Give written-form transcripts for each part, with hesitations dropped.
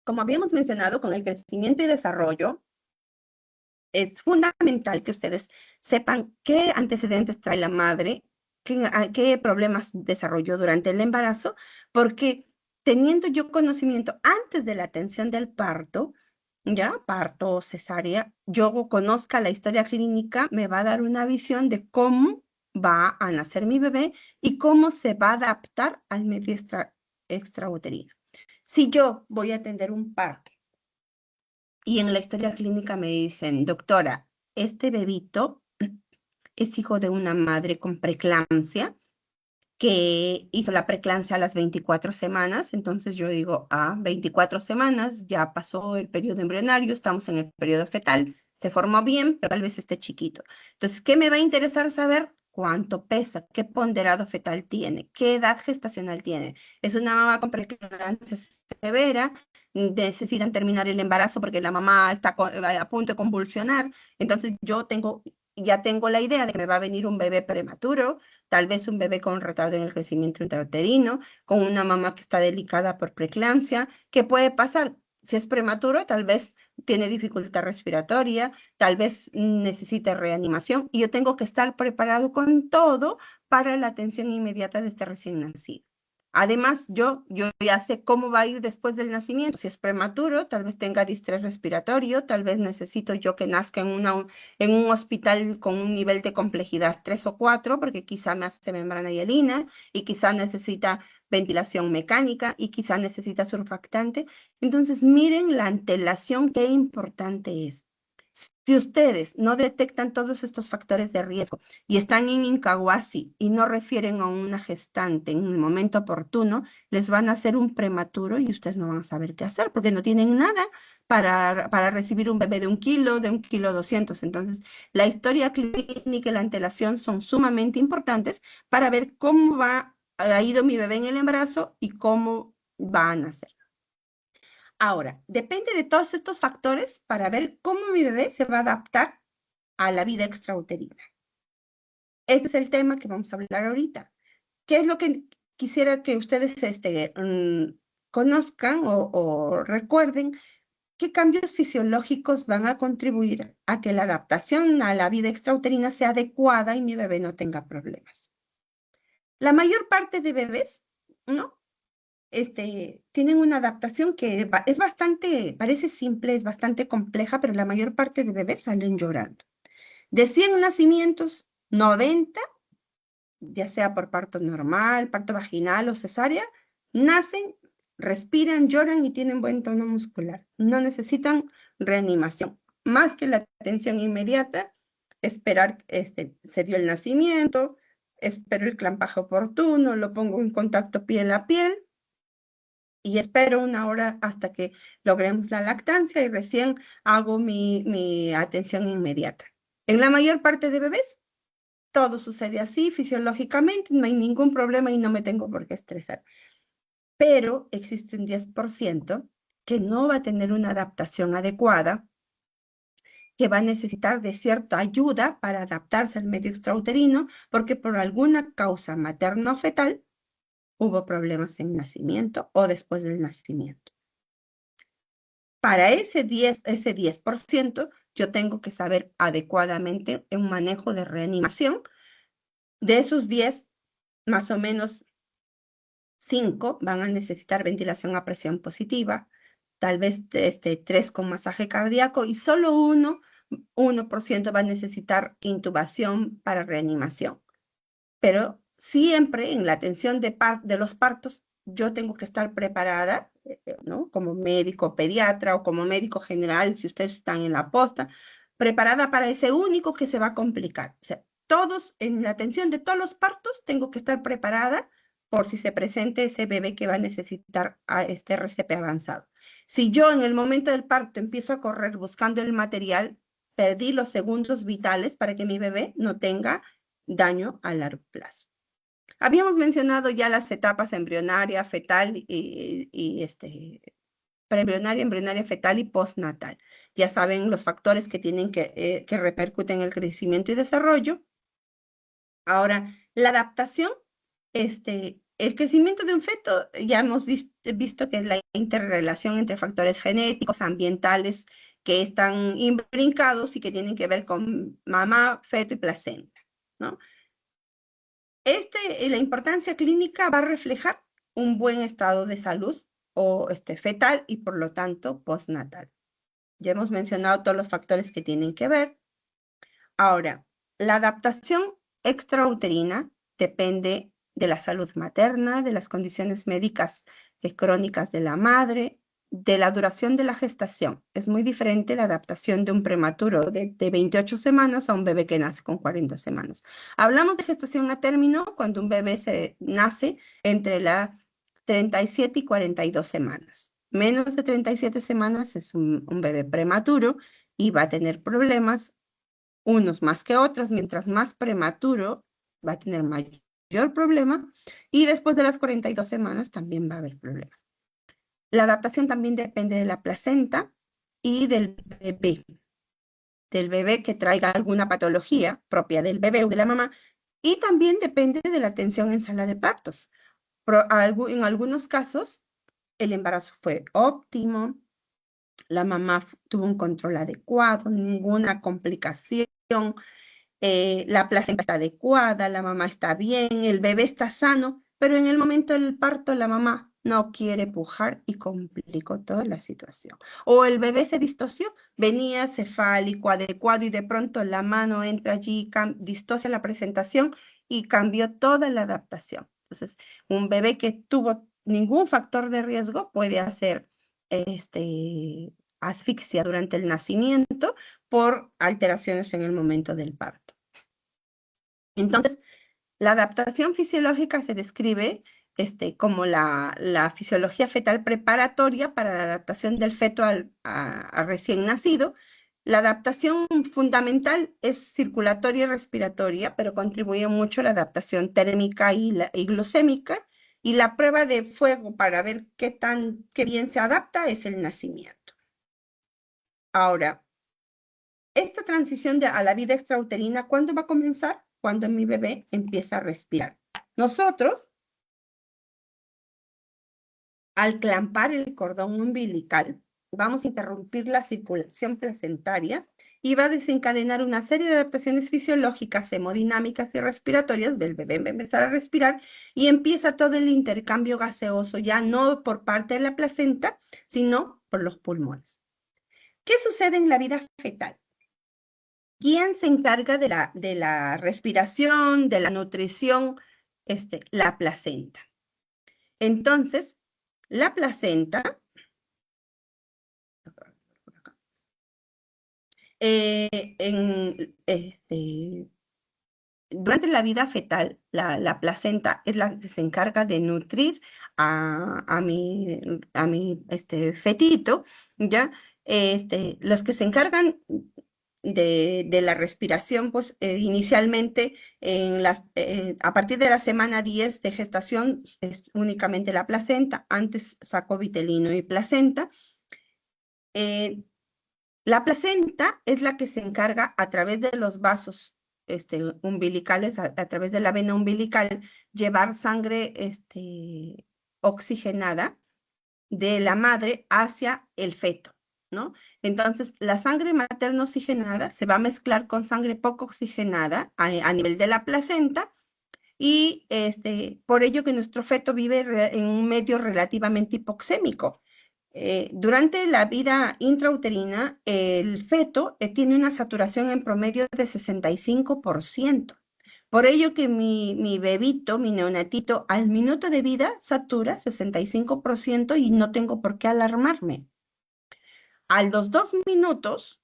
como habíamos mencionado, con el crecimiento y desarrollo, es fundamental que ustedes sepan qué antecedentes trae la madre, qué problemas desarrolló durante el embarazo, porque teniendo yo conocimiento antes de la atención del parto, ya, parto, cesárea, yo conozca la historia clínica, me va a dar una visión de cómo va a nacer mi bebé y cómo se va a adaptar al medio extrauterino. Si yo voy a atender un parto y en la historia clínica me dicen, doctora, este bebito es hijo de una madre con preeclampsia que hizo la preeclampsia a las 24 semanas, entonces yo digo, 24 semanas, ya pasó el periodo embrionario, estamos en el periodo fetal, se formó bien, pero tal vez esté chiquito. Entonces, ¿qué me va a interesar saber? ¿Cuánto pesa? ¿Qué ponderado fetal tiene? ¿Qué edad gestacional tiene? ¿Es una mamá con preeclampsia severa? ¿Necesitan terminar el embarazo porque la mamá está a punto de convulsionar? Entonces, ya tengo la idea de que me va a venir un bebé prematuro, tal vez un bebé con retardo en el crecimiento intrauterino, con una mamá que está delicada por preeclampsia. ¿Qué puede pasar? Si es prematuro, tal vez tiene dificultad respiratoria, tal vez necesite reanimación y yo tengo que estar preparado con todo para la atención inmediata de este recién nacido. Además, yo ya sé cómo va a ir después del nacimiento. Si es prematuro, tal vez tenga distrés respiratorio, tal vez necesito yo que nazca en un hospital con un nivel de complejidad 3 o 4, porque quizá me hace membrana hialina y quizá necesita ventilación mecánica y quizá necesita surfactante. Entonces, miren la antelación, qué importante es. Si ustedes no detectan todos estos factores de riesgo y están en Incahuasi y no refieren a una gestante en el momento oportuno, les van a hacer un prematuro y ustedes no van a saber qué hacer porque no tienen nada para recibir un bebé de 1 kilo 200. Entonces, la historia clínica y la antelación son sumamente importantes para ver cómo ha ido mi bebé en el embarazo y cómo va a nacer. Ahora, depende de todos estos factores para ver cómo mi bebé se va a adaptar a la vida extrauterina. Ese es el tema que vamos a hablar ahorita. ¿Qué es lo que quisiera que ustedes conozcan o recuerden? ¿Qué cambios fisiológicos van a contribuir a que la adaptación a la vida extrauterina sea adecuada y mi bebé no tenga problemas? La mayor parte de bebés, ¿no? Tienen una adaptación que es bastante, parece simple, es bastante compleja, pero la mayor parte de bebés salen llorando. De 100 nacimientos, 90, ya sea por parto normal, parto vaginal o cesárea, nacen, respiran, lloran y tienen buen tono muscular. No necesitan reanimación. Más que la atención inmediata, esperar, se dio el nacimiento, espero el clampaje oportuno, lo pongo en contacto piel a piel y espero 1 hora hasta que logremos la lactancia y recién hago mi atención inmediata. En la mayor parte de bebés, todo sucede así fisiológicamente, no hay ningún problema y no me tengo por qué estresar. Pero existe un 10% que no va a tener una adaptación adecuada, que va a necesitar de cierta ayuda para adaptarse al medio extrauterino, porque por alguna causa materno-fetal hubo problemas en nacimiento o después del nacimiento. Para ese 10%, yo tengo que saber adecuadamente un manejo de reanimación. De esos 10, más o menos 5 van a necesitar ventilación a presión positiva, tal vez 3 con masaje cardíaco y solo 1% va a necesitar intubación para reanimación. Pero siempre en la atención de los partos, yo tengo que estar preparada, ¿no? Como médico pediatra o como médico general, si ustedes están en la posta, preparada para ese único que se va a complicar. O sea, en la atención de todos los partos, tengo que estar preparada por si se presente ese bebé que va a necesitar a este RCP avanzado. Si yo en el momento del parto empiezo a correr buscando el material, perdí los segundos vitales para que mi bebé no tenga daño a largo plazo. Habíamos mencionado ya las etapas embrionaria, fetal preembrionaria, embrionaria, fetal y postnatal. Ya saben los factores que tienen que repercuten en el crecimiento y desarrollo. Ahora, la adaptación es el crecimiento de un feto, ya hemos visto que es la interrelación entre factores genéticos, ambientales, que están imbrincados y que tienen que ver con mamá, feto y placenta, ¿no? La importancia clínica va a reflejar un buen estado de salud o fetal y por lo tanto postnatal. Ya hemos mencionado todos los factores que tienen que ver. Ahora, la adaptación extrauterina depende de la salud materna, de las condiciones médicas crónicas de la madre, de la duración de la gestación. Es muy diferente la adaptación de un prematuro de 28 semanas a un bebé que nace con 40 semanas. Hablamos de gestación a término cuando un bebé nace entre las 37 y 42 semanas. Menos de 37 semanas es un bebé prematuro y va a tener problemas, unos más que otros. Mientras más prematuro va a tener mayor problema, y después de las 42 semanas también va a haber problemas. La adaptación también depende de la placenta y del bebé que traiga alguna patología propia del bebé o de la mamá, y también depende de la atención en sala de partos. En algunos casos, el embarazo fue óptimo, la mamá tuvo un control adecuado, ninguna complicación, la placenta está adecuada, la mamá está bien, el bebé está sano, pero en el momento del parto la mamá no quiere pujar y complicó toda la situación. O el bebé se distosió, venía cefálico, adecuado, y de pronto la mano entra allí, distosia la presentación y cambió toda la adaptación. Entonces, un bebé que tuvo ningún factor de riesgo puede hacer asfixia durante el nacimiento por alteraciones en el momento del parto. Entonces, la adaptación fisiológica se describe como la fisiología fetal preparatoria para la adaptación del feto a recién nacido. La adaptación fundamental es circulatoria y respiratoria, pero contribuye mucho a la adaptación térmica y glucémica. Y la prueba de fuego para ver qué bien se adapta es el nacimiento. Ahora, esta transición a la vida extrauterina, ¿cuándo va a comenzar? Cuando mi bebé empieza a respirar. Nosotros, al clampar el cordón umbilical, vamos a interrumpir la circulación placentaria y va a desencadenar una serie de adaptaciones fisiológicas, hemodinámicas y respiratorias del bebé. Va a empezar a respirar y empieza todo el intercambio gaseoso, ya no por parte de la placenta, sino por los pulmones. ¿Qué sucede en la vida fetal? ¿Quién se encarga de la respiración, de la nutrición? La placenta. Entonces, la placenta, durante la vida fetal, la placenta es la que se encarga de nutrir a mi fetito, ¿ya? Los que se encargan de la respiración, pues inicialmente a partir de la semana 10 de gestación es únicamente la placenta, antes saco vitelino y placenta. La placenta es la que se encarga a través de los vasos umbilicales, a través de la vena umbilical, llevar sangre oxigenada de la madre hacia el feto, ¿no? Entonces, la sangre materna oxigenada se va a mezclar con sangre poco oxigenada a nivel de la placenta, y por ello que nuestro feto vive en un medio relativamente hipoxémico. Durante la vida intrauterina, el feto tiene una saturación en promedio de 65%. Por ello que mi bebito, mi neonatito, al minuto de vida satura 65% y no tengo por qué alarmarme. A los 2 minutos,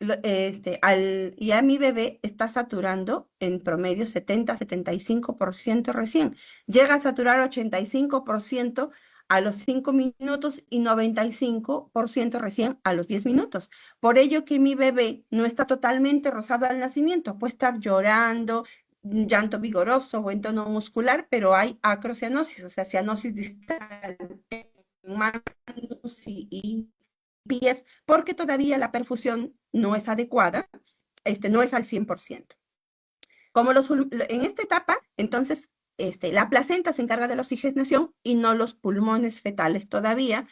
ya mi bebé está saturando en promedio 70-75% recién. Llega a saturar 85% a los 5 minutos y 95% recién a los 10 minutos. Por ello que mi bebé no está totalmente rosado al nacimiento, puede estar llorando, llanto vigoroso o en tono muscular, pero hay acrocianosis, o sea, cianosis distal en manos y pies, porque todavía la perfusión no es adecuada, no es al 100%. En esta etapa, entonces, la placenta se encarga de la oxigenación y no los pulmones fetales todavía.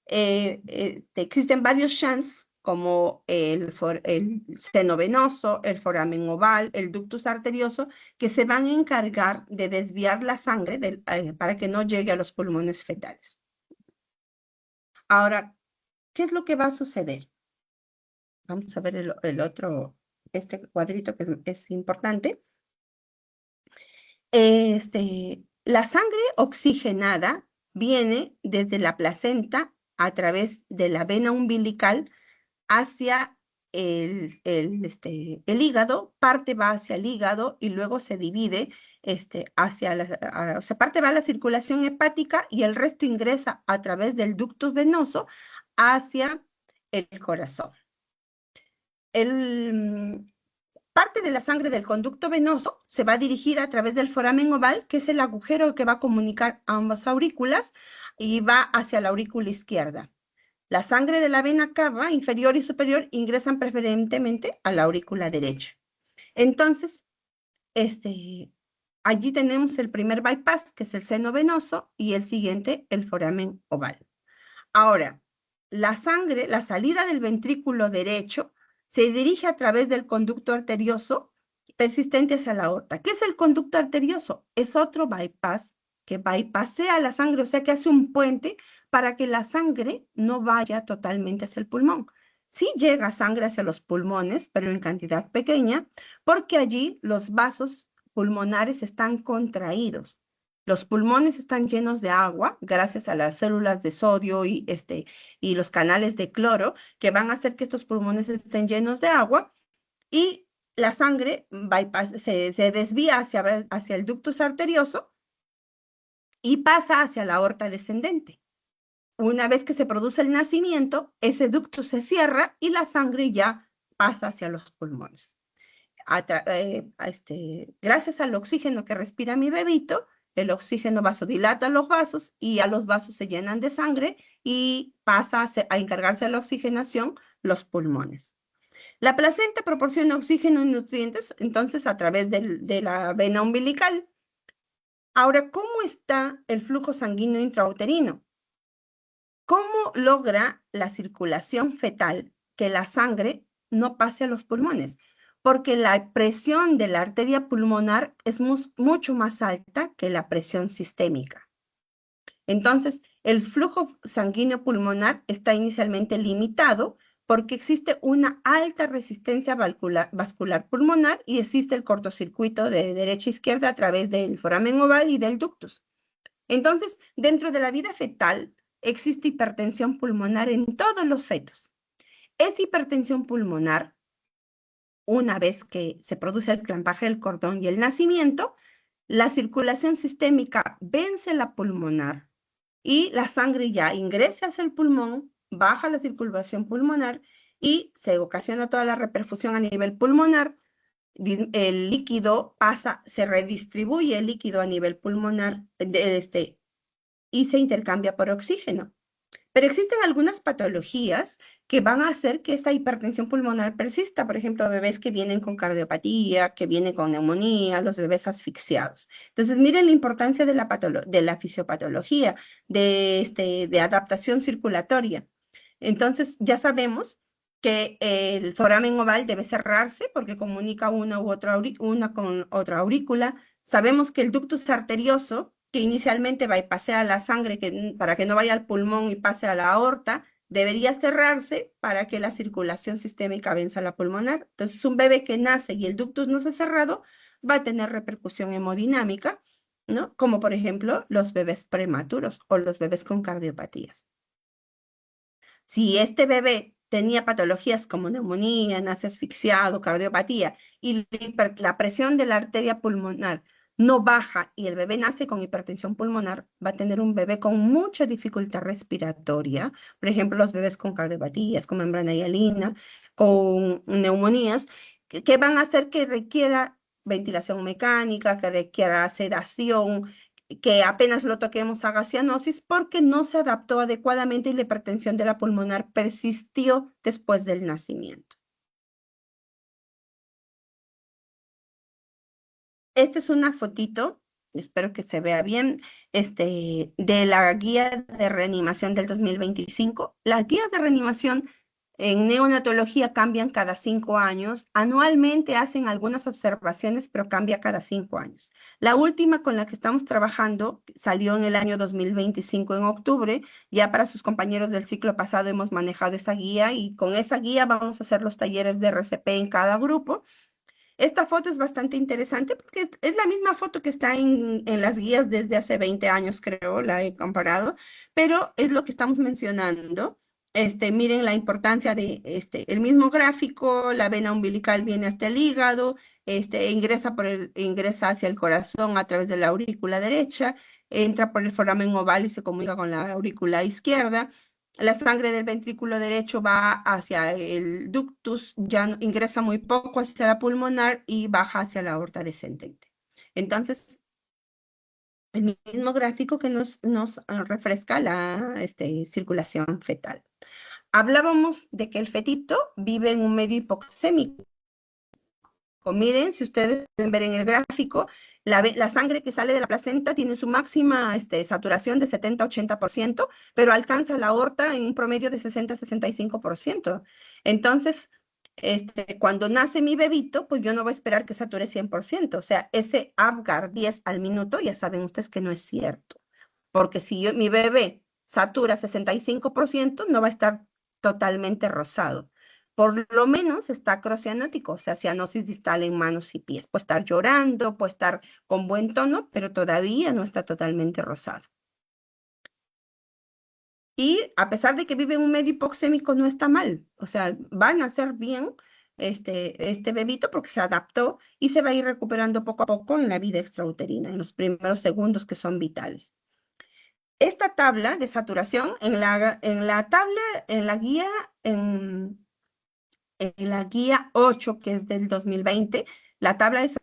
Existen varios shunts como el seno venoso, el foramen oval, el ductus arterioso, que se van a encargar de desviar la sangre para que no llegue a los pulmones fetales. Ahora, ¿qué es lo que va a suceder? Vamos a ver el otro, este cuadrito que es importante. La sangre oxigenada viene desde la placenta a través de la vena umbilical hacia el hígado, parte va hacia el hígado y luego se divide o sea, parte va a la circulación hepática y el resto ingresa a través del ductus venoso hacia el corazón. Parte de la sangre del conducto venoso se va a dirigir a través del foramen oval, que es el agujero que va a comunicar ambas aurículas, y va hacia la aurícula izquierda. La sangre de la vena cava inferior y superior ingresan preferentemente a la aurícula derecha. Entonces, allí tenemos el primer bypass, que es el seno venoso, y el siguiente, el foramen oval. Ahora, la salida del ventrículo derecho se dirige a través del conducto arterioso persistente hacia la aorta. ¿Qué es el conducto arterioso? Es otro bypass que bypassea la sangre, o sea que hace un puente para que la sangre no vaya totalmente hacia el pulmón. Sí llega sangre hacia los pulmones, pero en cantidad pequeña, porque allí los vasos pulmonares están contraídos. Los pulmones están llenos de agua gracias a las células de sodio y los canales de cloro que van a hacer que estos pulmones estén llenos de agua y la sangre se desvía hacia el ductus arterioso y pasa hacia la aorta descendente. Una vez que se produce el nacimiento, ese ducto se cierra y la sangre ya pasa hacia los pulmones. Gracias al oxígeno que respira mi bebito, el oxígeno vasodilata los vasos y a los vasos se llenan de sangre y pasa a encargarse de la oxigenación los pulmones. La placenta proporciona oxígeno y nutrientes, entonces, a través de la vena umbilical. Ahora, ¿cómo está el flujo sanguíneo intrauterino? ¿Cómo logra la circulación fetal que la sangre no pase a los pulmones? Porque la presión de la arteria pulmonar es mucho más alta que la presión sistémica. Entonces, el flujo sanguíneo pulmonar está inicialmente limitado porque existe una alta resistencia vascular pulmonar y existe el cortocircuito de derecha a izquierda a través del foramen oval y del ductus. Entonces, dentro de la vida fetal, existe hipertensión pulmonar en todos los fetos. Esa hipertensión pulmonar, una vez que se produce el clampaje del cordón y el nacimiento, la circulación sistémica vence la pulmonar y la sangre ya ingresa hacia el pulmón, baja la circulación pulmonar y se ocasiona toda la reperfusión a nivel pulmonar. El líquido se redistribuye el líquido a nivel pulmonar y se intercambia por oxígeno. Pero existen algunas patologías que van a hacer que esta hipertensión pulmonar persista. Por ejemplo, bebés que vienen con cardiopatía, que vienen con neumonía, los bebés asfixiados. Entonces, miren la importancia de la fisiopatología, de adaptación circulatoria. Entonces, ya sabemos que el foramen oval debe cerrarse porque comunica una con otra aurícula. Sabemos que el ductus arterioso, que inicialmente bypassea la sangre para que no vaya al pulmón y pase a la aorta, debería cerrarse para que la circulación sistémica venza la pulmonar. Entonces, un bebé que nace y el ductus no se ha cerrado va a tener repercusión hemodinámica, ¿no? Como por ejemplo los bebés prematuros o los bebés con cardiopatías. Si este bebé tenía patologías como neumonía, nace asfixiado, cardiopatía, y la presión de la arteria pulmonar no baja y el bebé nace con hipertensión pulmonar, va a tener un bebé con mucha dificultad respiratoria. Por ejemplo, los bebés con cardiopatías, con membrana hialina, con neumonías, que van a hacer que requiera ventilación mecánica, que requiera sedación, que apenas lo toquemos haga cianosis porque no se adaptó adecuadamente y la hipertensión de la pulmonar persistió después del nacimiento. Esta es una fotito espero que se vea bien, de la guía de reanimación del 2025. Las guías de reanimación en neonatología cambian cada 5 años. Anualmente hacen algunas observaciones, pero cambia cada 5 años. La última con la que estamos trabajando salió en el año 2025, en octubre. Ya para sus compañeros del ciclo pasado hemos manejado esa guía y con esa guía vamos a hacer los talleres de RCP en cada grupo. Esta foto es bastante interesante porque es la misma foto que está en las guías desde hace 20 años, creo, la he comparado, pero es lo que estamos mencionando. Miren la importancia de el mismo gráfico, la vena umbilical viene hasta el hígado, ingresa hacia el corazón a través de la aurícula derecha, entra por el foramen oval y se comunica con la aurícula izquierda. La sangre del ventrículo derecho va hacia el ductus, ya ingresa muy poco hacia la pulmonar y baja hacia la aorta descendente. Entonces, el mismo gráfico que nos refresca la circulación fetal. Hablábamos de que el fetito vive en un medio hipoxémico. Miren, si ustedes pueden ver en el gráfico, la sangre que sale de la placenta tiene su máxima saturación de 70-80%, pero alcanza la aorta en un promedio de 60-65%. Entonces, cuando nace mi bebito, pues yo no voy a esperar que sature 100%. O sea, ese Apgar 10 al minuto, ya saben ustedes que no es cierto. Porque si mi bebé satura 65%, no va a estar totalmente rosado. Por lo menos está acrocianótico, o sea, cianosis distal en manos y pies. Puede estar llorando, puede estar con buen tono, pero todavía no está totalmente rosado. Y a pesar de que vive en un medio hipoxémico, no está mal. O sea, van a hacer bien este bebito porque se adaptó y se va a ir recuperando poco a poco en la vida extrauterina, en los primeros segundos que son vitales. Esta tabla de saturación, en la tabla, en la guía, en la guía 8, que es del 2020, la tabla de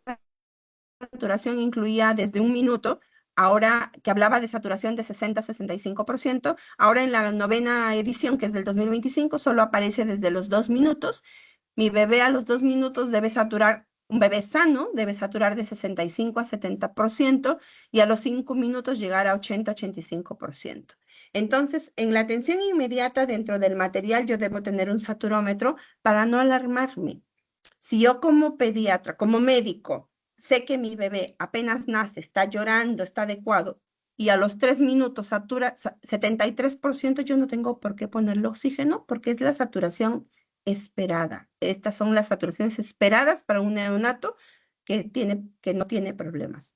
saturación incluía desde 1 minuto, ahora que hablaba de saturación de 60-65%, ahora en la 9ª edición, que es del 2025, solo aparece desde los 2 minutos. Mi bebé a los 2 minutos debe saturar, un bebé sano debe saturar de 65-70% y a los 5 minutos llegar a 80-85%. Entonces, en la atención inmediata dentro del material yo debo tener un saturómetro para no alarmarme. Si yo como pediatra, como médico, sé que mi bebé apenas nace, está llorando, está adecuado, y a los 3 minutos satura 73%, yo no tengo por qué ponerle oxígeno porque es la saturación esperada. Estas son las saturaciones esperadas para un neonato que no tiene problemas.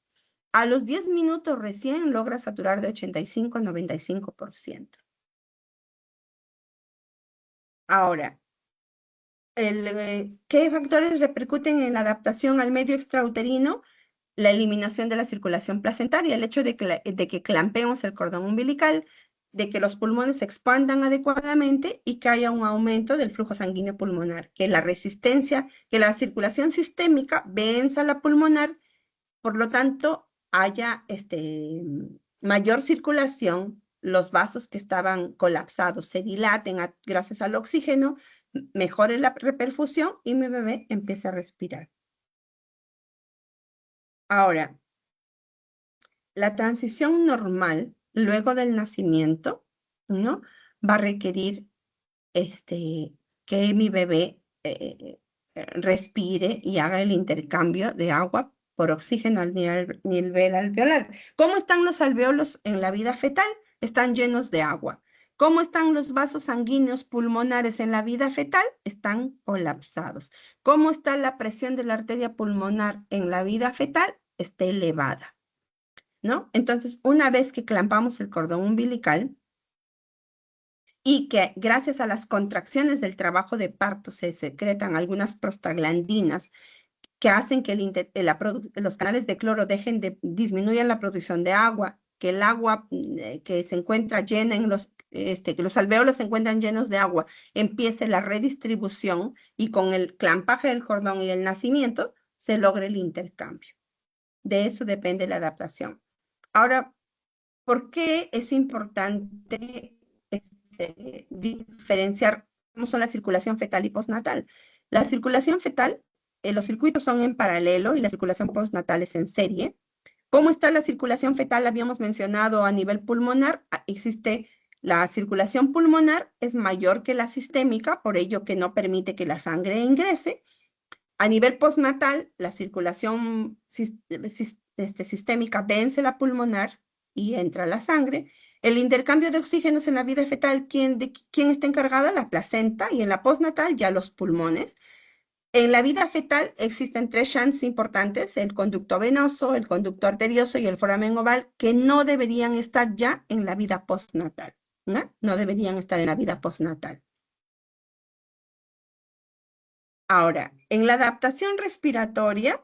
A los 10 minutos recién logra saturar de 85-95%. Ahora, ¿qué factores repercuten en la adaptación al medio extrauterino? La eliminación de la circulación placentaria, el hecho de que clampeemos el cordón umbilical, de que los pulmones se expandan adecuadamente y que haya un aumento del flujo sanguíneo pulmonar, que la resistencia, que la circulación sistémica venza la pulmonar, por lo tanto, haya mayor circulación, los vasos que estaban colapsados se dilaten gracias al oxígeno, mejore la reperfusión y mi bebé empiece a respirar. Ahora, la transición normal luego del nacimiento, ¿no? Va a requerir que mi bebé respire y haga el intercambio de agua por oxígeno al nivel alveolar. ¿Cómo están los alveolos en la vida fetal? Están llenos de agua. ¿Cómo están los vasos sanguíneos pulmonares en la vida fetal? Están colapsados. ¿Cómo está la presión de la arteria pulmonar en la vida fetal? Está elevada, ¿no? Entonces, una vez que clampamos el cordón umbilical, y que gracias a las contracciones del trabajo de parto se secretan algunas prostaglandinas que hacen que los canales de cloro disminuyan la producción de agua, que el agua que se encuentra llena que los alvéolos se encuentran llenos de agua, empiece la redistribución y con el clampaje del cordón y el nacimiento se logre el intercambio. De eso depende la adaptación. Ahora, ¿por qué es importante diferenciar cómo son la circulación fetal y postnatal? La circulación fetal, los circuitos son en paralelo y la circulación postnatal es en serie. ¿Cómo está la circulación fetal? Habíamos mencionado a nivel pulmonar. Existe la circulación pulmonar, es mayor que la sistémica, por ello que no permite que la sangre ingrese. A nivel postnatal, la circulación sistémica vence la pulmonar y entra la sangre. El intercambio de oxígenos en la vida fetal, ¿quién está encargada? La placenta, y en la postnatal ya los pulmones. En la vida fetal existen tres shunts importantes: el conducto venoso, el conducto arterioso y el foramen oval, que no deberían estar ya en la vida postnatal, ¿no? No deberían estar en la vida postnatal. Ahora, en la adaptación respiratoria,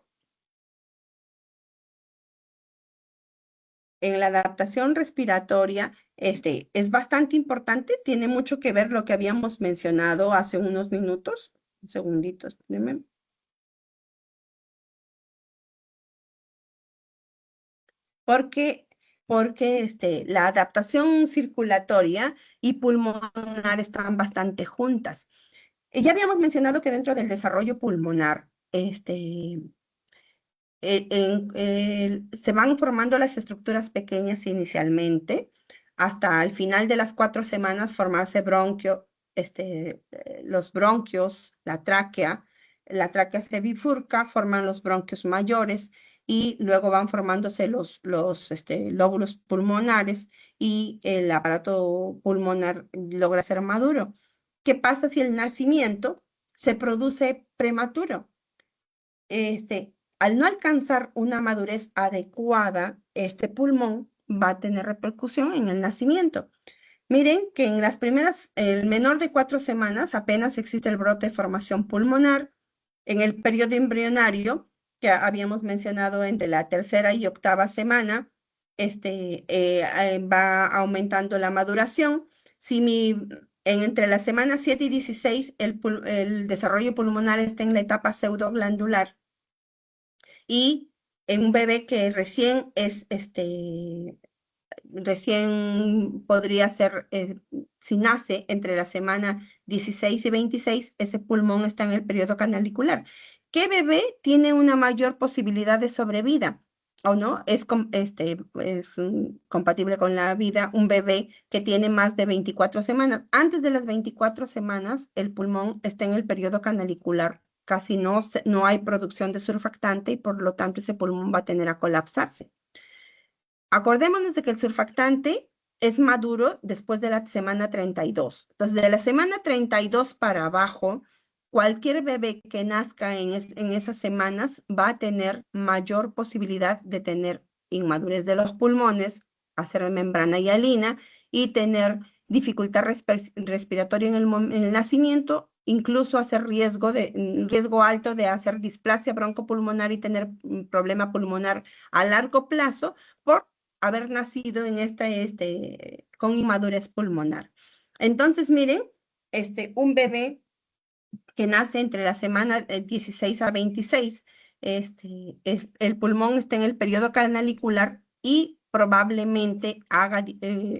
es bastante importante, tiene mucho que ver lo que habíamos mencionado hace unos minutos. Un segundito, espérenme. Porque, porque la adaptación circulatoria y pulmonar están bastante juntas. Ya habíamos mencionado que dentro del desarrollo pulmonar, se van formando las estructuras pequeñas inicialmente, hasta al final de las 4 semanas formarse los bronquios, la tráquea se bifurca, forman los bronquios mayores y luego van formándose los lóbulos pulmonares y el aparato pulmonar logra ser maduro. ¿Qué pasa si el nacimiento se produce prematuro? Al no alcanzar una madurez adecuada, este pulmón va a tener repercusión en el nacimiento. Miren que en el menor de 4 semanas apenas existe el brote de formación pulmonar. En el periodo embrionario, que habíamos mencionado entre la tercera y octava semana, va aumentando la maduración. Si entre la semana 7 y 16 el desarrollo pulmonar está en la etapa pseudoglandular, y en un bebé que recién podría ser, si nace entre la semana 16 y 26, ese pulmón está en el periodo canalicular. ¿Qué bebé tiene una mayor posibilidad de sobrevida? ¿O no? Es compatible con la vida un bebé que tiene más de 24 semanas. Antes de las 24 semanas, el pulmón está en el periodo canalicular. Casi no hay producción de surfactante y por lo tanto ese pulmón va a tener a colapsarse. Acordémonos de que el surfactante es maduro después de la semana 32. Entonces, de la semana 32 para abajo, cualquier bebé que nazca en esas semanas va a tener mayor posibilidad de tener inmadurez de los pulmones, hacer membrana hialina y tener dificultad respiratoria en el nacimiento, incluso hacer riesgo alto de hacer displasia broncopulmonar y tener problema pulmonar a largo plazo por haber nacido con inmadurez pulmonar. Entonces, miren, un bebé que nace entre la semana 16 a 26, el pulmón está en el periodo canalicular y probablemente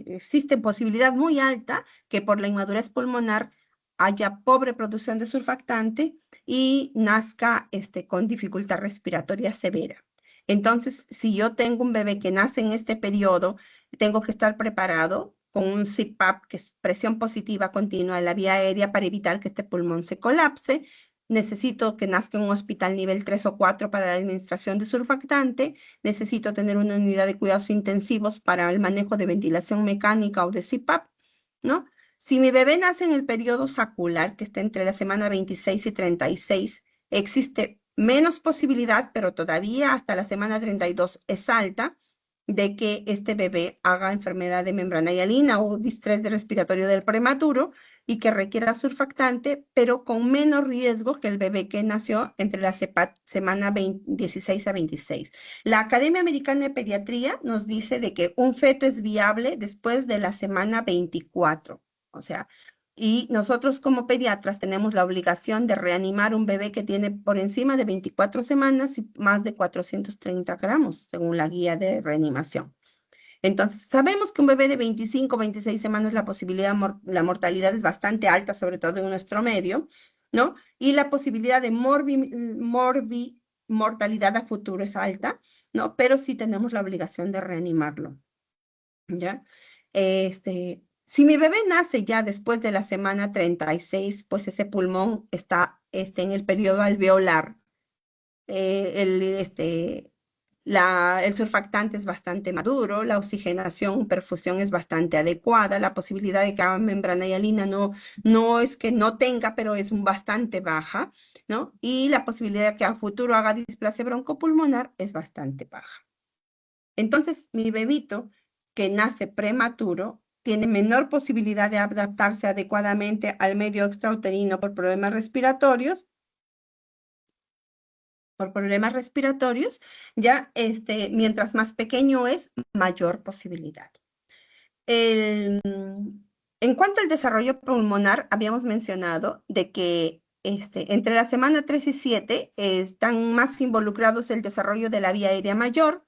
existe posibilidad muy alta que por la inmadurez pulmonar haya pobre producción de surfactante y nazca con dificultad respiratoria severa. Entonces, si yo tengo un bebé que nace en este periodo, tengo que estar preparado con un CPAP, que es presión positiva continua en la vía aérea, para evitar que este pulmón se colapse. Necesito que nazca en un hospital nivel 3 o 4 para la administración de surfactante. Necesito tener una unidad de cuidados intensivos para el manejo de ventilación mecánica o de CPAP, ¿no? Si mi bebé nace en el periodo sacular, que está entre la semana 26 y 36, existe menos posibilidad, pero todavía hasta la semana 32 es alta, de que este bebé haga enfermedad de membrana hialina o distrés de respiratorio del prematuro y que requiera surfactante, pero con menos riesgo que el bebé que nació entre la semana 16 a 26. La Academia Americana de Pediatría nos dice de que un feto es viable después de la semana 24. O sea, y nosotros como pediatras tenemos la obligación de reanimar un bebé que tiene por encima de 24 semanas y más de 430 gramos, según la guía de reanimación. Entonces, sabemos que un bebé de 25 o 26 semanas la mortalidad es bastante alta, sobre todo en nuestro medio, ¿no? Y la posibilidad de mortalidad a futuro es alta, ¿no? Pero sí tenemos la obligación de reanimarlo, ¿ya? Si mi bebé nace ya después de la semana 36, pues ese pulmón está en el periodo alveolar. eh, el, este, el surfactante es bastante maduro, la oxigenación, perfusión es bastante adecuada, la posibilidad de que haga membrana hialina no es que no tenga, pero es bastante baja, ¿no? Y la posibilidad de que a futuro haga displasia broncopulmonar es bastante baja. Entonces, mi bebito que nace prematuro tiene menor posibilidad de adaptarse adecuadamente al medio extrauterino por problemas respiratorios, ya mientras más pequeño es, mayor posibilidad. En cuanto al desarrollo pulmonar, habíamos mencionado de que entre la semana 3 y 7 están más involucrados el desarrollo de la vía aérea mayor.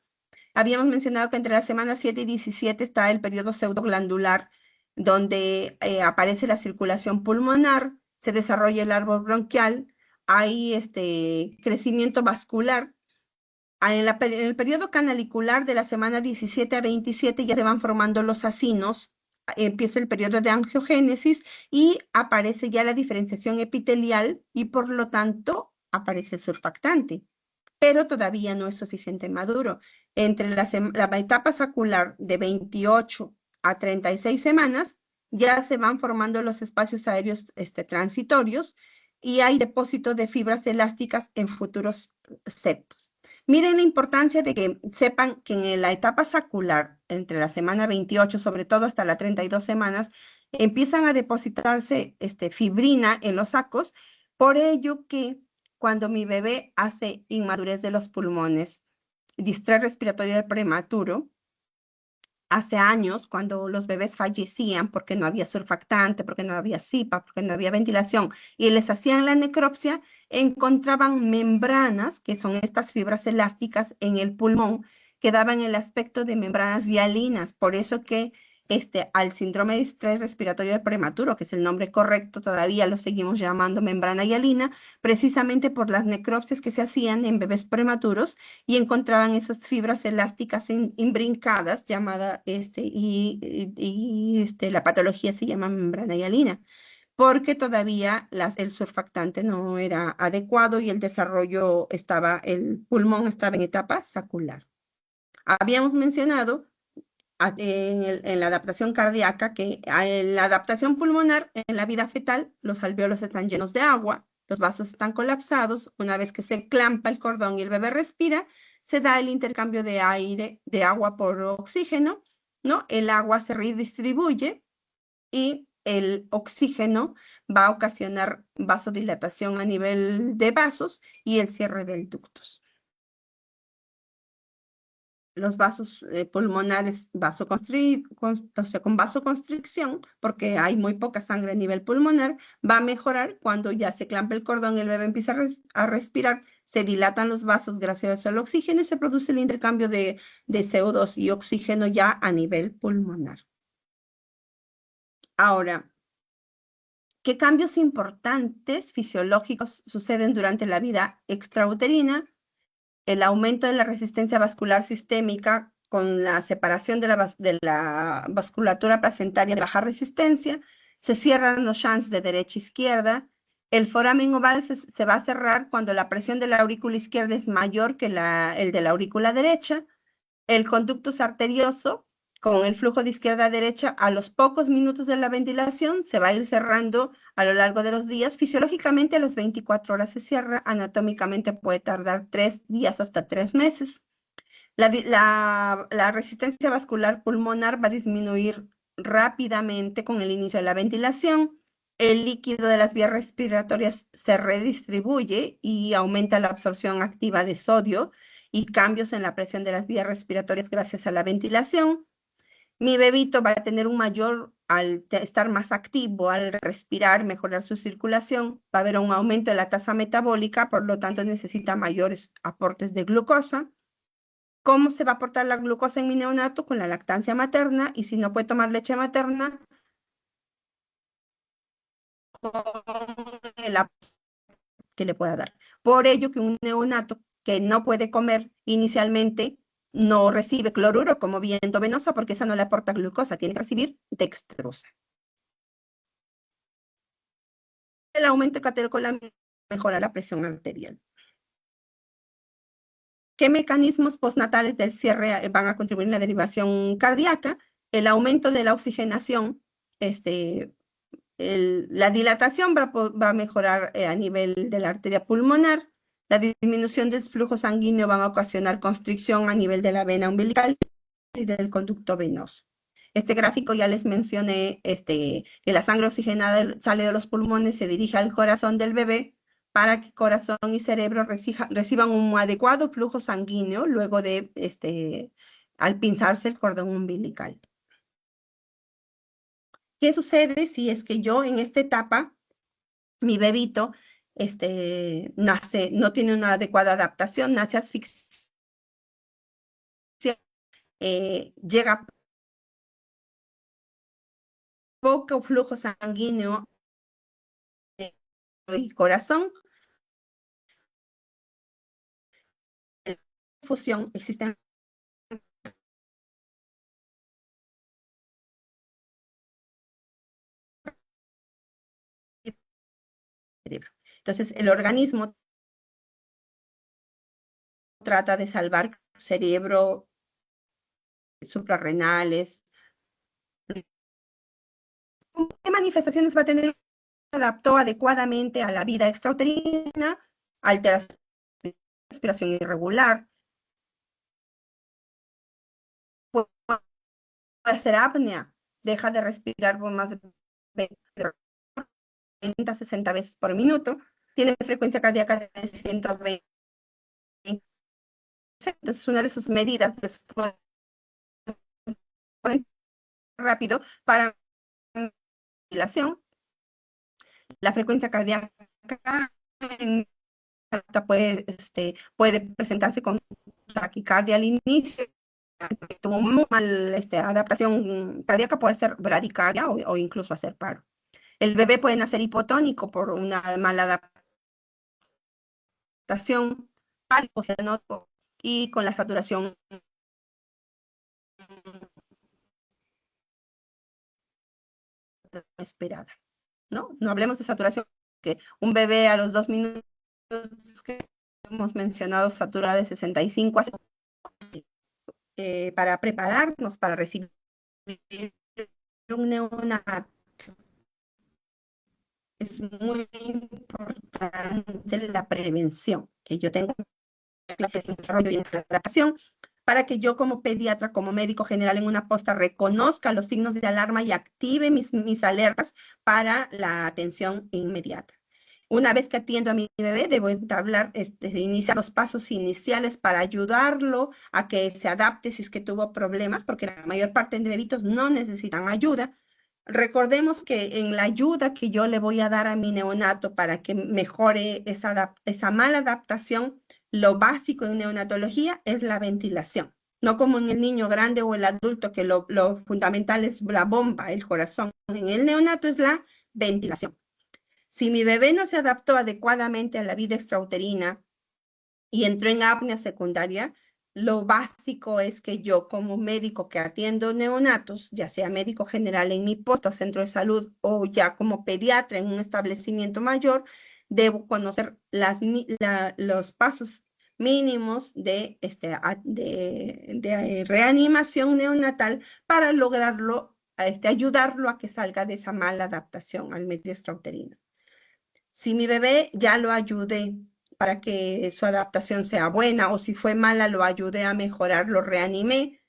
Habíamos mencionado que entre la semana 7 y 17 está el periodo pseudoglandular, donde aparece la circulación pulmonar, se desarrolla el árbol bronquial, hay crecimiento vascular. En el periodo canalicular de la semana 17 a 27 ya se van formando los acinos, empieza el periodo de angiogénesis y aparece ya la diferenciación epitelial y por lo tanto aparece el surfactante, pero todavía no es suficiente maduro. Entre la etapa sacular de 28 a 36 semanas ya se van formando los espacios aéreos transitorios y hay depósito de fibras elásticas en futuros septos. Miren la importancia de que sepan que en la etapa sacular, entre la semana 28, sobre todo hasta las 32 semanas, empiezan a depositarse fibrina en los sacos, por ello que cuando mi bebé hace inmadurez de los pulmones, distrés respiratorio prematuro, hace años, cuando los bebés fallecían porque no había surfactante, porque no había CIPAP, porque no había ventilación, y les hacían la necropsia, encontraban membranas, que son estas fibras elásticas en el pulmón, que daban el aspecto de membranas hialinas. Por eso que al síndrome de estrés respiratorio prematuro, que es el nombre correcto, todavía lo seguimos llamando membrana hialina, precisamente por las necropsias que se hacían en bebés prematuros y encontraban esas fibras elásticas imbrincadas, la patología se llama membrana hialina, porque todavía el surfactante no era adecuado y el pulmón estaba en etapa sacular. Habíamos mencionado en la adaptación cardíaca que en la adaptación pulmonar, en la vida fetal, los alvéolos están llenos de agua, los vasos están colapsados, una vez que se clampa el cordón y el bebé respira, se da el intercambio de agua por oxígeno, ¿no? El agua se redistribuye y el oxígeno va a ocasionar vasodilatación a nivel de vasos y el cierre del ductos. Los vasos pulmonares con vasoconstricción, porque hay muy poca sangre a nivel pulmonar, va a mejorar cuando ya se clampa el cordón y el bebé empieza a respirar, se dilatan los vasos gracias al oxígeno y se produce el intercambio de CO2 y oxígeno ya a nivel pulmonar. Ahora, ¿qué cambios importantes fisiológicos suceden durante la vida extrauterina? El aumento de la resistencia vascular sistémica con la separación de la vasculatura placentaria de baja resistencia, se cierran los shunts de derecha a izquierda, el foramen oval se va a cerrar cuando la presión de la aurícula izquierda es mayor que el de la aurícula derecha, el conductus arterioso con el flujo de izquierda a derecha a los pocos minutos de la ventilación se va a ir cerrando a lo largo de los días. Fisiológicamente a las 24 horas se cierra, anatómicamente puede tardar 3 días hasta 3 meses. La resistencia vascular pulmonar va a disminuir rápidamente con el inicio de la ventilación. El líquido de las vías respiratorias se redistribuye y aumenta la absorción activa de sodio y cambios en la presión de las vías respiratorias gracias a la ventilación. Mi bebito va a tener al estar más activo, al respirar, mejorar su circulación, va a haber un aumento de la tasa metabólica, por lo tanto necesita mayores aportes de glucosa. ¿Cómo se va a aportar la glucosa en mi neonato? Con la lactancia materna, y si no puede tomar leche materna, con el que le pueda dar. Por ello que un neonato que no puede comer inicialmente, no recibe cloruro como vía endovenosa porque esa no le aporta glucosa, tiene que recibir dextrosa. El aumento de catecolamina mejora la presión arterial. ¿Qué mecanismos postnatales del cierre van a contribuir en la derivación cardíaca? El aumento de la oxigenación, la dilatación va a mejorar a nivel de la arteria pulmonar, la disminución del flujo sanguíneo va a ocasionar constricción a nivel de la vena umbilical y del conducto venoso. Este gráfico ya les mencioné que la sangre oxigenada sale de los pulmones, se dirige al corazón del bebé para que corazón y cerebro reciban un adecuado flujo sanguíneo luego de al pinzarse el cordón umbilical. ¿Qué sucede si es que yo en esta etapa, mi bebito, nace, no tiene una adecuada adaptación, nace asfixiado, llega poco flujo sanguíneo el corazón, fusión, existen cerebro. Entonces, el organismo trata de salvar cerebro, suprarrenales. ¿Qué manifestaciones va a tener? Se adaptó adecuadamente a la vida extrauterina, alteración de respiración irregular, puede hacer apnea, deja de respirar por más de 20 a 60 veces por minuto, tiene frecuencia cardíaca de 120. Entonces, una de sus medidas después rápido para ventilación, la frecuencia cardíaca puede presentarse con taquicardia al inicio, tuvo muy mal adaptación cardíaca, puede ser bradicardia o incluso hacer paro. El bebé puede nacer hipotónico por una mala adaptación al océano y con la saturación esperada, ¿no? No hablemos de saturación, que un bebé a los 2 minutos que hemos mencionado satura de 65 para prepararnos para recibir un neonato. Es muy importante la prevención, que yo tenga clases de desarrollo y adaptación, para que yo como pediatra, como médico general en una posta, reconozca los signos de alarma y active mis alertas para la atención inmediata. Una vez que atiendo a mi bebé, debo entablar, iniciar los pasos iniciales para ayudarlo a que se adapte si es que tuvo problemas, porque la mayor parte de bebitos no necesitan ayuda. Recordemos que en la ayuda que yo le voy a dar a mi neonato para que mejore esa mala adaptación, lo básico en neonatología es la ventilación. No como en el niño grande o el adulto, que lo fundamental es la bomba, el corazón. En el neonato es la ventilación. Si mi bebé no se adaptó adecuadamente a la vida extrauterina y entró en apnea secundaria, lo básico es que yo como médico que atiendo neonatos, ya sea médico general en mi posto, centro de salud o ya como pediatra en un establecimiento mayor, debo conocer los pasos mínimos de reanimación neonatal para lograrlo, ayudarlo a que salga de esa mala adaptación al medio extrauterino. Si mi bebé ya lo ayudé para que su adaptación sea buena, o si fue mala, lo ayudé a mejorar, lo reanimé,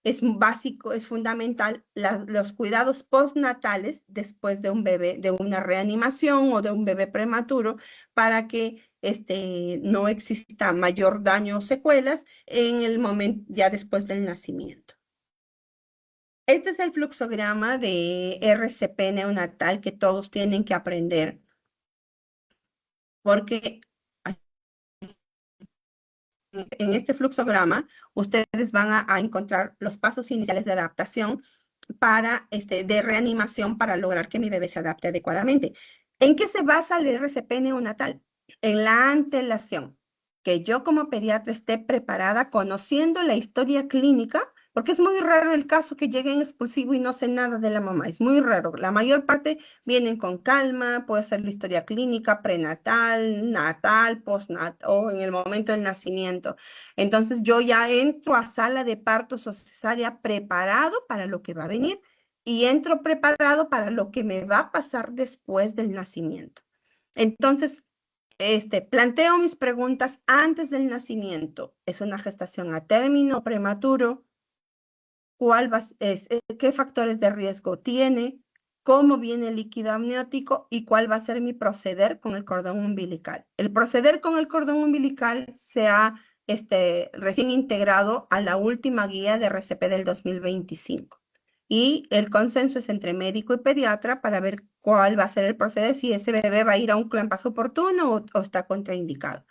es básico, es fundamental los cuidados postnatales después de un bebé, de una reanimación o de un bebé prematuro, para que no exista mayor daño o secuelas en el momento ya después del nacimiento. Este es el fluxograma de RCP neonatal que todos tienen que aprender, porque en este fluxograma ustedes van a encontrar los pasos iniciales de adaptación de reanimación para lograr que mi bebé se adapte adecuadamente. ¿En qué se basa el RCP neonatal? En la antelación. que yo como pediatra esté preparada conociendo la historia clínica, porque es muy raro el caso que llegue en expulsivo y no sé nada de la mamá, es muy raro. La mayor parte vienen con calma, puede ser la historia clínica, prenatal, natal, postnatal o en el momento del nacimiento. Entonces yo ya entro a sala de partos o cesárea preparado para lo que va a venir y entro preparado para lo que me va a pasar después del nacimiento. Entonces, planteo mis preguntas antes del nacimiento. ¿Es una gestación a término prematuro? ¿Qué factores de riesgo tiene? ¿Cómo viene el líquido amniótico? ¿Y cuál va a ser mi proceder con el cordón umbilical? El proceder con el cordón umbilical se ha recién integrado a la última guía de RCP del 2025. Y el consenso es entre médico y pediatra para ver cuál va a ser el proceder, si ese bebé va a ir a un clampaje oportuno o está contraindicado.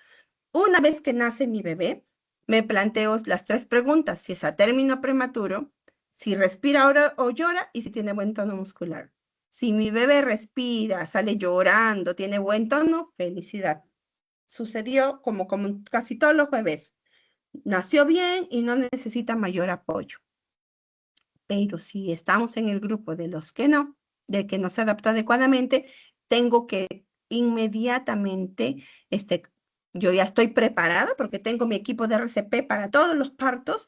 Una vez que nace mi bebé, me planteo las 3 preguntas: si es a término prematuro, si respira ahora o llora y si tiene buen tono muscular. Si mi bebé respira, sale llorando, tiene buen tono, felicidad. Sucedió como casi todos los bebés. Nació bien y no necesita mayor apoyo. Pero si estamos en el grupo de los que no, de que no se adaptó adecuadamente, tengo que inmediatamente, yo ya estoy preparada porque tengo mi equipo de RCP para todos los partos,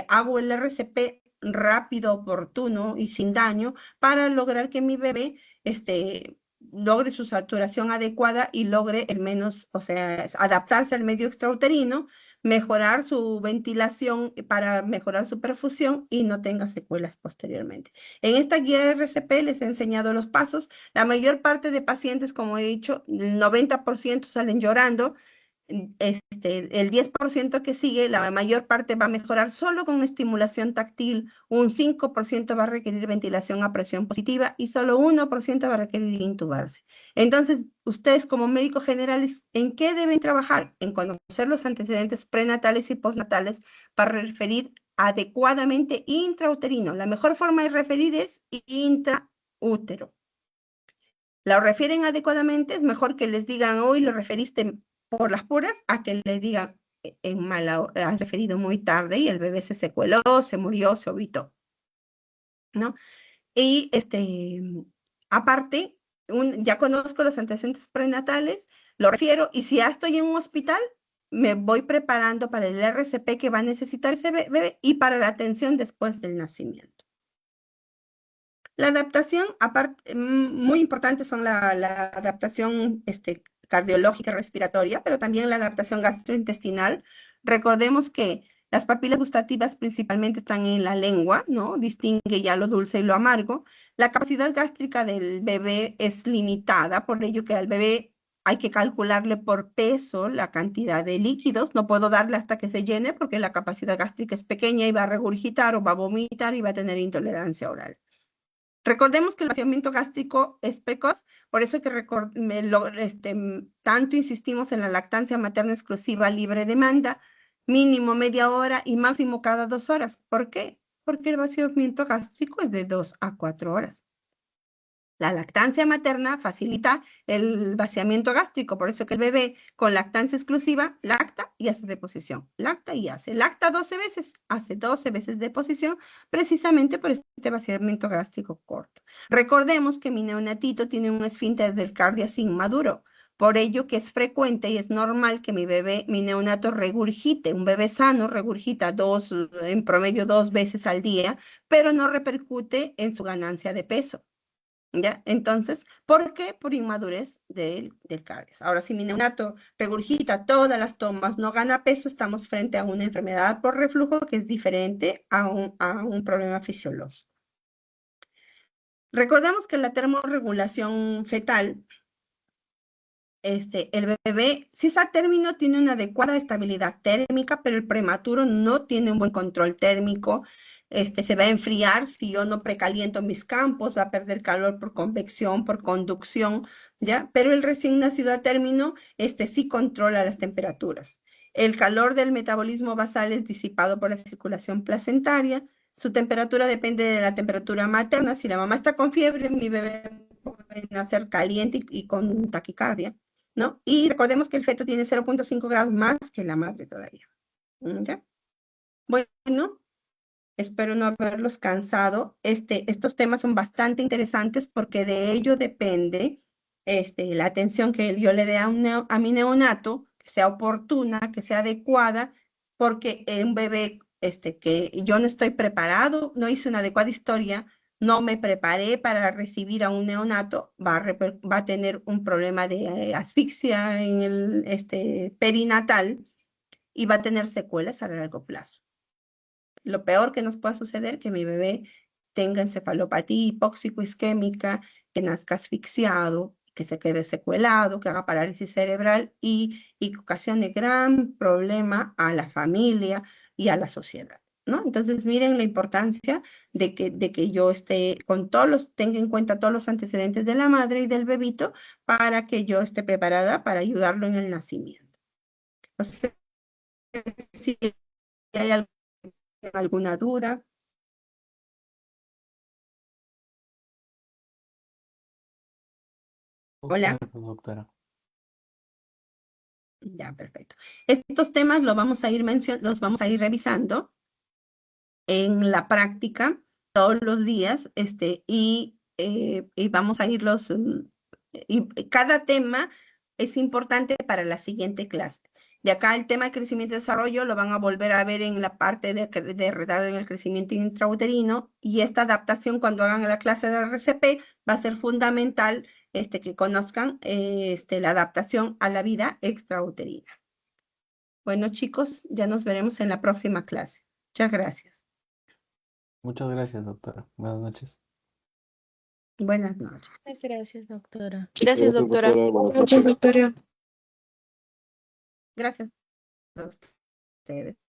hago el RCP rápido, oportuno y sin daño para lograr que mi bebé, logre su saturación adecuada y logre el menos, o sea, adaptarse al medio extrauterino, mejorar su ventilación para mejorar su perfusión y no tenga secuelas posteriormente. En esta guía de RCP les he enseñado los pasos. La mayor parte de pacientes, como he dicho, el 90% salen llorando. El 10% que sigue, la mayor parte va a mejorar solo con estimulación táctil, un 5% va a requerir ventilación a presión positiva y solo 1% va a requerir intubarse. Entonces, ustedes como médicos generales, ¿en qué deben trabajar? En conocer los antecedentes prenatales y postnatales para referir adecuadamente intrauterino. La mejor forma de referir es intraútero. ¿La refieren adecuadamente? Es mejor que les digan, hoy lo referiste por las puras, a que le digan en mala hora, has referido muy tarde y el bebé se secueló, se murió, se obitó, ¿no? Y aparte, ya conozco los antecedentes prenatales, lo refiero, y si ya estoy en un hospital, me voy preparando para el RCP que va a necesitar ese bebé y para la atención después del nacimiento. La adaptación, aparte, muy importante son la adaptación cardiológica respiratoria, pero también la adaptación gastrointestinal. Recordemos que las papilas gustativas principalmente están en la lengua, ¿no? Distingue ya lo dulce y lo amargo. La capacidad gástrica del bebé es limitada, por ello que al bebé hay que calcularle por peso la cantidad de líquidos. No puedo darle hasta que se llene porque la capacidad gástrica es pequeña y va a regurgitar o va a vomitar y va a tener intolerancia oral. Recordemos que el vaciamiento gástrico es precoz, por eso que tanto insistimos en la lactancia materna exclusiva libre demanda, mínimo media hora y máximo cada 2 horas. ¿Por qué? Porque el vaciamiento gástrico es de 2 a 4 horas. La lactancia materna facilita el vaciamiento gástrico, por eso que el bebé con lactancia exclusiva lacta y hace deposición. Lacta y hace. Lacta 12 veces, hace 12 veces deposición, precisamente por este vaciamiento gástrico corto. Recordemos que mi neonatito tiene un esfínter del cardio inmaduro, por ello que es frecuente y es normal que mi neonato regurgite. Un bebé sano regurgita en promedio 2 veces al día, pero no repercute en su ganancia de peso. ¿Ya? Entonces, ¿por qué? Por inmadurez del cardio. Ahora, si mi neonato regurgita todas las tomas, no gana peso, estamos frente a una enfermedad por reflujo que es diferente a un problema fisiológico. Recordemos que la termorregulación fetal, el bebé, si es a término, tiene una adecuada estabilidad térmica, pero el prematuro no tiene un buen control térmico. Se va a enfriar si yo no precaliento mis campos, va a perder calor por convección, por conducción, ¿ya? Pero el recién nacido a término, sí controla las temperaturas. El calor del metabolismo basal es disipado por la circulación placentaria. Su temperatura depende de la temperatura materna. Si la mamá está con fiebre, mi bebé puede nacer caliente y con taquicardia. ¿no? Y recordemos que el feto tiene 0.5 grados más que la madre todavía. ¿Ya? Bueno, espero no haberlos cansado. Estos temas son bastante interesantes porque de ello depende la atención que yo le dé a mi neonato, que sea oportuna, que sea adecuada, porque un bebé que yo no estoy preparado, no hice una adecuada historia, no me preparé para recibir a un neonato, va a tener un problema de asfixia en el perinatal y va a tener secuelas a largo plazo. Lo peor que nos pueda suceder que mi bebé tenga encefalopatía hipóxico-isquémica, que nazca asfixiado, que se quede secuelado, que haga parálisis cerebral y que ocasione gran problema a la familia y a la sociedad, ¿no? Entonces, miren la importancia de que yo esté con tenga en cuenta todos los antecedentes de la madre y del bebito para que yo esté preparada para ayudarlo en el nacimiento. No sé si hay alguna duda. Hola. Claro, doctora. Ya, perfecto. Estos temas los vamos a ir revisando en la práctica todos los días, y vamos a irlos, y cada tema es importante para la siguiente clase. De acá el tema de crecimiento y desarrollo lo van a volver a ver en la parte de retardo en el crecimiento intrauterino, y esta adaptación cuando hagan la clase de RCP va a ser fundamental que conozcan la adaptación a la vida extrauterina. Bueno, chicos, ya nos veremos en la próxima clase. Muchas gracias. Muchas gracias, doctora. Buenas noches. Buenas noches. Muchas gracias, doctora. Gracias, doctora. Buenas noches. Doctora. Gracias a ustedes.